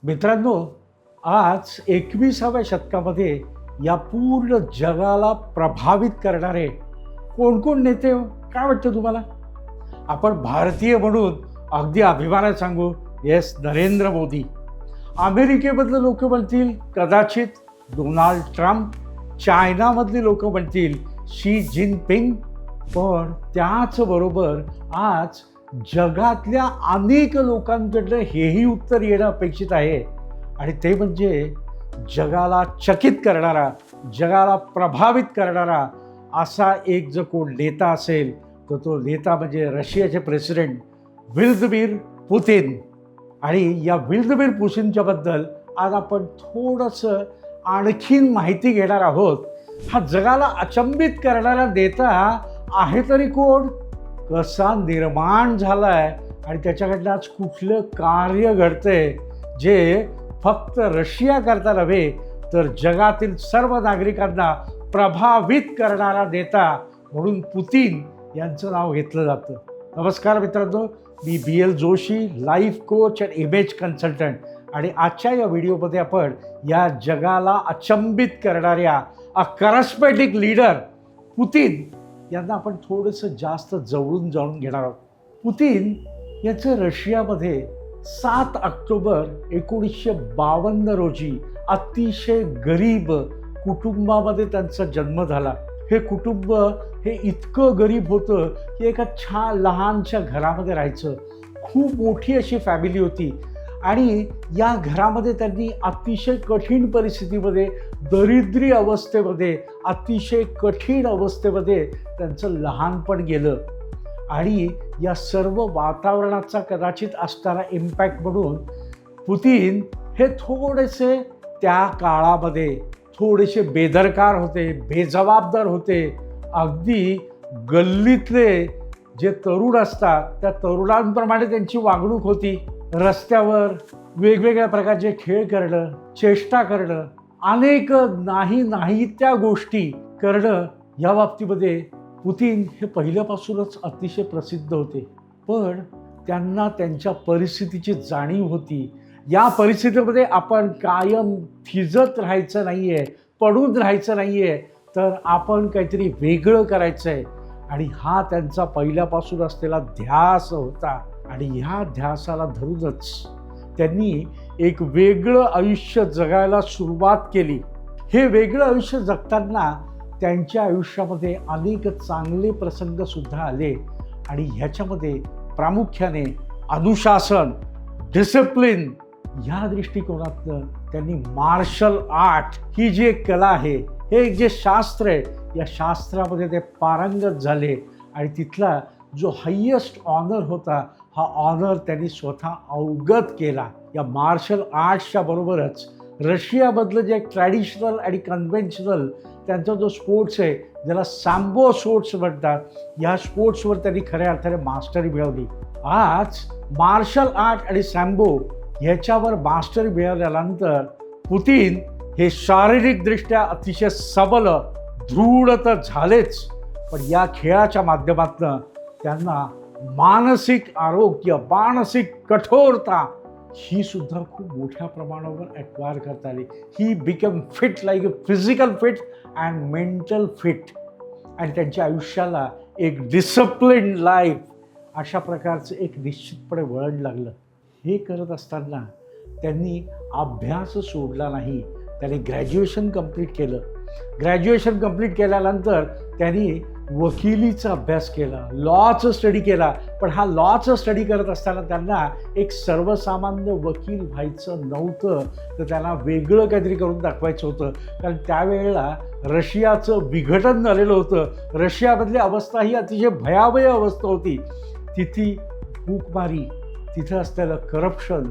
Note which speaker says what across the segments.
Speaker 1: मित्रांनो, आज 21व्या शतकामध्ये या पूर्ण जगाला प्रभावित करणारे कोण नेते हो? काय वाटतं तुम्हाला? आपण भारतीय म्हणून अगदी अभिमानात सांगू, येस, नरेंद्र मोदी. अमेरिकेमधले लोक म्हणतील कदाचित डोनाल्ड ट्रम्प. चायनामधली लोक म्हणतील शी जिनपिंग. पण त्याचबरोबर आज जगातल्या अनेक लोकांकडनं हेही उत्तर येणं अपेक्षित आहे, आणि ते म्हणजे जगाला चकित करणारा, जगाला प्रभावित करणारा असा एक जो कोण नेता असेल तर तो नेता म्हणजे रशियाचे प्रेसिडेंट व्लादिमीर पुतिन. आणि या व्लादिमीर पुतिनच्याबद्दल आज आपण थोडंसं आणखीन माहिती घेणार आहोत. हा जगाला अचंबित करणारा नेता आहे तरी कोण, कसा निर्माण झालाय आणि त्याच्याकडनं आज कुठलं कार्य घडतंय जे फक्त रशिया करता नव्हे तर जगातील सर्व नागरिकांना प्रभावित करणारा नेता म्हणून पुतिन यांचं नाव घेतलं जातं. नमस्कार मित्रांनो, मी BL Joshi, life coach and image consultant. आणि आजच्या या व्हिडिओमध्ये आपण या जगाला अचंबित करणाऱ्या अ करिस्मॅटिक लीडर पुतिन यांना आपण थोडंसं जास्त जवळून जाणून घेणार आहोत. पुतिन यांचं रशियामध्ये 7 ऑक्टोबर 1952 रोजी अतिशय गरीब कुटुंबामध्ये त्यांचा जन्म झाला. हे कुटुंब हे इतकं गरीब होतं की एका लहानशा घरामध्ये राहायचं. खूप मोठी अशी फॅमिली होती आणि या घरामध्ये त्यांनी अतिशय कठीण परिस्थितीमध्ये, दरिद्री अवस्थेमध्ये, अतिशय कठीण अवस्थेमध्ये त्यांचं लहानपण गेलं. आणि या सर्व वातावरणाचा कदाचित असणारा इम्पॅक्ट म्हणून पुतिन हे थोडेसे त्या काळामध्ये थोडेसे बेदरकार होते, बेजबाबदार होते. अगदी गल्लीतले जे तरुण असतात त्या तरुणांप्रमाणे त्यांची वागणूक होती. रस्त्यावर वेगवेगळ्या प्रकारचे खेळ करणं, चेष्टा करणं, अनेक नाही त्या गोष्टी करणं, या बाबतीमध्ये पुतिन हे पहिल्यापासूनच अतिशय प्रसिद्ध होते. पण त्यांना त्यांच्या परिस्थितीची जाणीव होती. या परिस्थितीमध्ये आपण कायम थिजत राहायचं नाही आहे, पडून राहायचं नाही आहे, तर आपण काहीतरी वेगळं करायचं आहे. आणि हा त्यांचा पहिल्यापासून असलेला ध्यास होता. आणि ह्या ध्यासाला धरूनच त्यांनी एक वेगळं आयुष्य जगायला सुरुवात केली. हे वेगळं आयुष्य जगताना त्यांच्या आयुष्यामध्ये अनेक चांगले प्रसंगसुद्धा आले. आणि ह्याच्यामध्ये प्रामुख्याने अनुशासन, डिसिप्लिन ह्या दृष्टिकोनातनं त्यांनी मार्शल आर्ट ही जी एक कला आहे, हे एक जे शास्त्र आहे, या शास्त्रामध्ये ते पारंगत झाले. आणि तिथला जो हायेस्ट ऑनर होता, हा ऑनर त्यांनी स्वतः अवगत केला. या मार्शल आर्ट्सच्या बरोबरच रशियामधलं जे ट्रॅडिशनल आणि कन्व्हेन्शनल त्यांचा जो स्पोर्ट्स आहे, ज्याला सॅम्बो स्पोर्ट्स म्हणतात, या स्पोर्ट्सवर त्यांनी खऱ्या अर्थाने मास्टरी मिळवली. आज मार्शल आर्ट आणि सॅम्बो ह्याच्यावर मास्टरी मिळवल्यानंतर पुतिन हे शारीरिकदृष्ट्या अतिशय सबल, दृढ तर झालेच, पण या खेळाच्या माध्यमातून त्यांना मानसिक आरोग्य, मानसिक कठोरता ही सुद्धा खूप मोठ्या प्रमाणावर ॲक्वायर करता आली. He become fit, like a physical fit and mental fit. आणि त्यांच्या आयुष्याला एक डिसिप्लिन लाईफ अशा प्रकारचं एक निश्चितपणे वळण लागलं. हे करत असताना त्यांनी अभ्यास सोडला नाही. त्यांनी ग्रॅज्युएशन कंप्लीट केलं. ग्रॅज्युएशन कंप्लीट केल्यानंतर त्यांनी वकिलीचा अभ्यास केला, लॉचा स्टडी केला. पण हा लॉचा स्टडी करत असताना त्यांना एक सर्वसामान्य वकील व्हायचं नव्हतं, तर त्यांना वेगळं काहीतरी करून दाखवायचं होतं. कारण त्यावेळेला रशियाचं विघटन झालेलं होतं. रशियामधली अवस्था ही अतिशय भयावह अवस्था होती. तिथे भूकमारी, तिथं असलेलं करप्शन,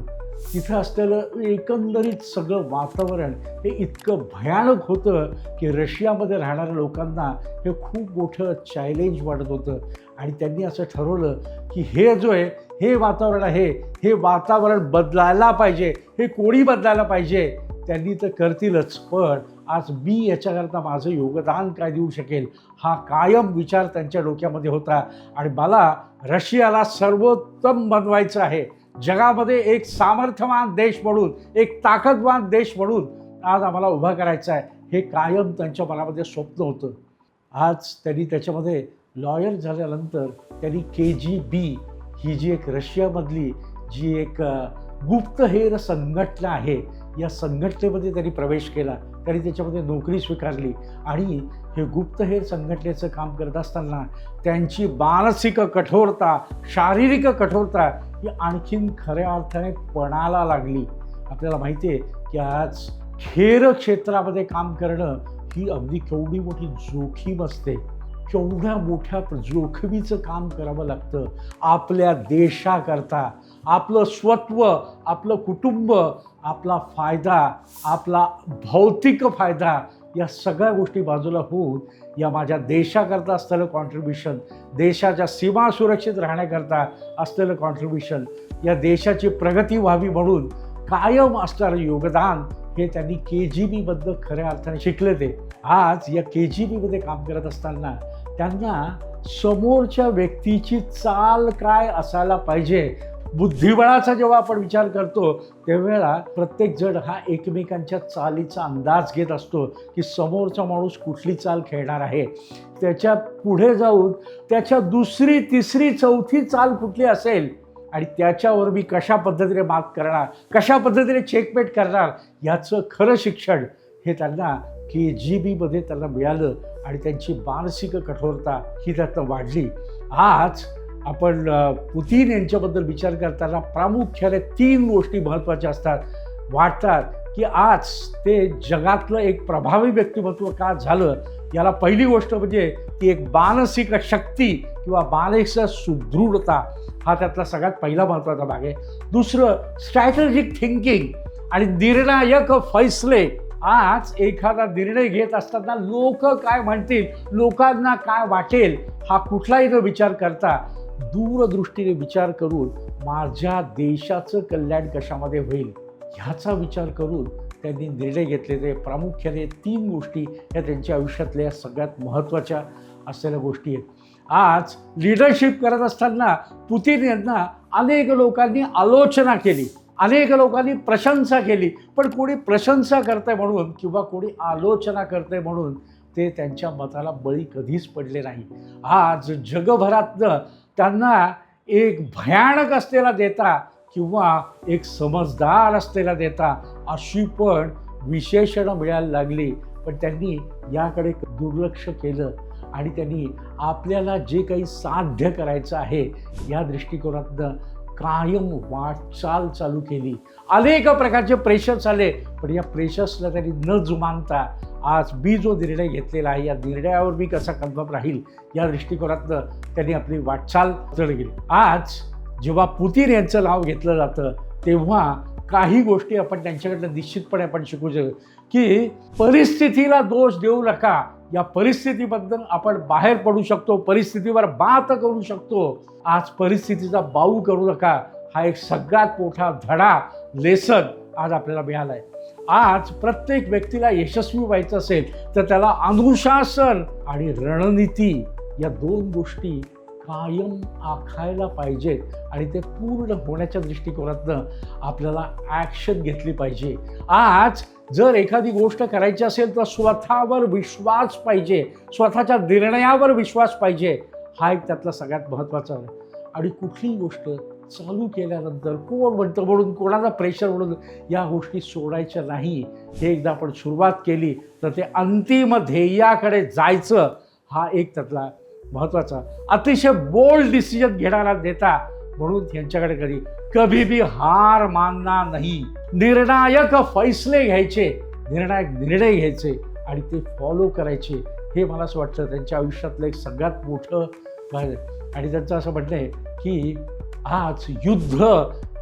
Speaker 1: तिथं असलेलं एकंदरीत सगळं वातावरण हे इतकं भयानक होतं की रशियामध्ये राहणाऱ्या लोकांना हे खूप मोठं चॅलेंज वाटत होतं. आणि त्यांनी असं ठरवलं की हे जो आहे, हे वातावरण आहे, हे वातावरण बदलायला पाहिजे. हे कोणी बदलायला पाहिजे? त्यांनी तर करतीलच, पण आज मी याच्याकरता माझं योगदान काय देऊ शकेल, हा कायम विचार त्यांच्या डोक्यामध्ये होता. आणि मला रशियाला सर्वोत्तम बनवायचं आहे, जगामध्ये एक सामर्थ्यवान देश म्हणून, एक ताकदवान देश म्हणून आज आम्हाला उभा करायचा आहे, हे कायम त्यांच्या मनामध्ये स्वप्न होतं. आज त्यांनी त्याच्यामध्ये लॉयर झाल्यानंतर त्यांनी KGB ही जी एक रशियामधली जी एक गुप्तहेर संघटना आहे, या संघटनेमध्ये त्यांनी प्रवेश केला. त्यांनी त्याच्यामध्ये नोकरी स्वीकारली आणि हे गुप्तहेर संघटनेचं काम करत असताना त्यांची मानसिक कठोरता, शारीरिक कठोरता ही आणखीन खऱ्या अर्थाने पणाला लागली. आपल्याला माहिती आहे की आज खेर क्षेत्रामध्ये काम करणं ही अगदी केवढी मोठी जोखीम असते. केवढ्या मोठ्या जोखमीचं काम करावं लागतं आपल्या देशाकरता. आपलं स्वत्व, आपलं कुटुंब, आपला फायदा, आपला भौतिक फायदा, या सगळ्या गोष्टी बाजूला होऊन या माझ्या देशाकरता असलेलं कॉन्ट्रीब्युशन, देशाच्या सीमा सुरक्षित राहण्याकरता असलेलं कॉन्ट्रीब्युशन, या देशाची प्रगती व्हावी म्हणून कायम असणारं योगदान, हे त्यांनी KGBमधलं खऱ्या अर्थाने शिकले. ते आज या KGBमध्ये काम करत असताना त्यांना समोरच्या व्यक्तीची चाल काय असायला पाहिजे, बुद्धिबळाचा जेव्हा आपण विचार करतो त्यावेळेला प्रत्येक जण हा एकमेकांच्या चालीचा अंदाज घेत असतो की समोरचा माणूस कुठली चाल खेळणार आहे. त्याच्या पुढे जाऊन त्याच्या दुसरी, तिसरी, चौथी चाल कुठली असेल आणि त्याच्यावर मी कशा पद्धतीने मात करणार, कशा पद्धतीने चेकमेट करणार, याचं खरं शिक्षण हे त्यांना KGBमध्ये त्यांना मिळालं आणि त्यांची मानसिक कठोरता ही त्यातनं वाढली. आज आपण पुतीन यांच्याबद्दल विचार करताना प्रामुख्याने 3 गोष्टी महत्त्वाच्या वाटतात की आज ते जगातलं एक प्रभावी व्यक्तिमत्व का झालं. याला पहिली गोष्ट म्हणजे ती एक मानसिक शक्ती किंवा मानसिक सुदृढता, हा त्यातला सगळ्यात पहिला महत्त्वाचा भाग आहे. दुसरं स्ट्रॅटेजिक थिंकिंग आणि निर्णायक फैसले. आज एखादा निर्णय घेत असताना लोक काय म्हणतील, लोकांना काय वाटेल, हा कुठलाही न विचार करता दूरदृष्टीने विचार करून माझ्या देशाचं कल्याण कशामध्ये होईल ह्याचा विचार करून त्यांनी निर्णय घेतले. ते प्रामुख्याने 3 गोष्टी ह्या त्यांच्या आयुष्यातल्या सगळ्यात महत्त्वाच्या असलेल्या गोष्टी आहेत. आज लिडरशिप करत असताना पुतीन यांना अनेक लोकांनी आलोचना केली, अनेक लोकांनी प्रशंसा केली, पण कोणी प्रशंसा करते म्हणून किंवा कोणी आलोचना करते म्हणून ते त्यांच्या मताला बळी कधीच पडले नाही. आज जगभरातनं त्यांना एक भयानक असलेला देता किंवा एक समजदार असलेला देता अशी पण विशेषणं मिळायला लागली, पण त्यांनी याकडे दुर्लक्ष केलं आणि त्यांनी आपल्याला जे काही साध्य करायचं आहे या दृष्टिकोनातनं कायम वाटचाल चालू केली. अनेक प्रकारचे प्रेशर्स आले, पण या प्रेशर्सला त्यांनी न जुमानता आज मी जो निर्णय घेतलेला आहे या निर्णयावर मी कसा कन्फर्म राहील या दृष्टिकोनातनं त्यांनी आपली वाटचाल चालू केली. आज जेव्हा पुतीन यांचं नाव घेतलं जातं तेव्हा काही गोष्टी आपण त्यांच्याकडनं निश्चितपणे आपण शिकू शकतो की परिस्थितीला दोष देऊ नका, या परिस्थितीबद्दल आपण बाहेर पडू शकतो, परिस्थितीवर मात करू शकतो. आज परिस्थितीचा बाऊ करू नका, हा एक सगळ्यात मोठा धडा, लेसन आज आपल्याला मिळाला आहे. आज प्रत्येक व्यक्तीला यशस्वी व्हायचं असेल तर त्याला अनुशासन आणि रणनीती या 2 गोष्टी कायम आखायला पाहिजेत आणि ते पूर्ण होण्याच्या दृष्टिकोनातनं आपल्याला ॲक्शन घेतली पाहिजे. आज जर एखादी गोष्ट करायची असेल तर स्वतःवर विश्वास पाहिजे, स्वतःच्या निर्णयावर विश्वास पाहिजे, हा एक त्यातला सगळ्यात महत्त्वाचा आहे. आणि कुठलीही गोष्ट चालू केल्यानंतर कोण म्हणतं म्हणून, कोणाचा प्रेशर म्हणून या गोष्टी सोडायच्या नाही. हे एकदा आपण सुरुवात केली तर ते अंतिम ध्येयाकडे जायचं, हा एक त्यातला महत्त्वाचा अतिशय बोल्ड डिसिजन घेणारा नेता म्हणून यांच्याकडे कभी भी हार मानना नाही, निर्णायक फैसले घ्यायचे, निर्णायक निर्णय घ्यायचे आणि ते फॉलो करायचे. हे मला असं वाटतं त्यांच्या आयुष्यातलं एक सगळ्यात मोठं भाग आहे. आणि त्यांचं असं म्हणणं आहे की आज युद्ध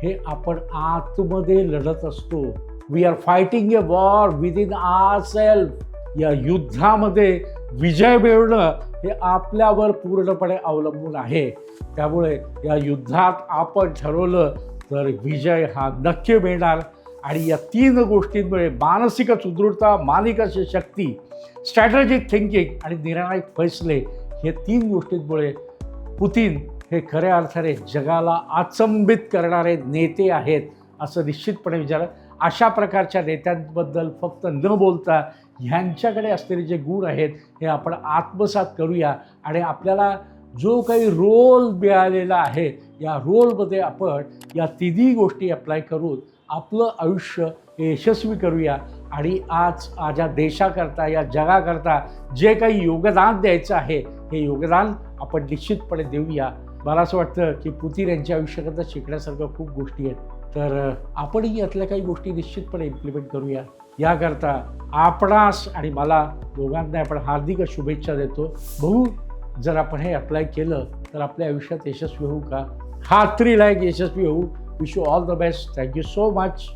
Speaker 1: हे आपण आतमध्ये लढत असतो. We are fighting a war within our self. या युद्धामध्ये विजय मिळवणं हे आपल्यावर पूर्णपणे अवलंबून आहे. त्यामुळे या युद्धात आपण ठरवलं तर विजय हा नक्की मिळणार. आणि या 3 गोष्टींमुळे मानसिक सुदृढता, मानसिक शक्ती, स्ट्रॅटेजिक थिंकिंग आणि निर्णायक फैसले हे 3 गोष्टींमुळे पुतीन हे खऱ्या अर्थाने जगाला अचंबित करणारे नेते आहेत असं निश्चितपणे विचार. अशा प्रकारच्या नेत्यांबद्दल फक्त न बोलता ह्यांच्याकडे असलेले जे गुण आहेत हे आपण आत्मसात करूया आणि आपल्याला जो काही रोल मिळालेला आहे या रोलमध्ये आपण या तिन्ही गोष्टी अप्लाय करून आपलं आयुष्य यशस्वी करूया आणि आज या देशाकरता या जगाकरता जे काही योगदान द्यायचं आहे हे योगदान आपण निश्चितपणे देऊया. मला असं वाटतं की पुतीन यांच्या आयुष्याकरता शिकण्यासारखं खूप गोष्टी आहेत, तर आपणही यातल्या काही गोष्टी निश्चितपणे इम्प्लिमेंट करूया. याकरता आपणास आणि मला दोघांना आपण हार्दिक शुभेच्छा देतो. बघू जर आपण हे अप्लाय केलं तर आपल्या आयुष्यात यशस्वी होऊ का? खात्रीलायक यशस्वी होऊ. Wish you all the best. Thank you so much.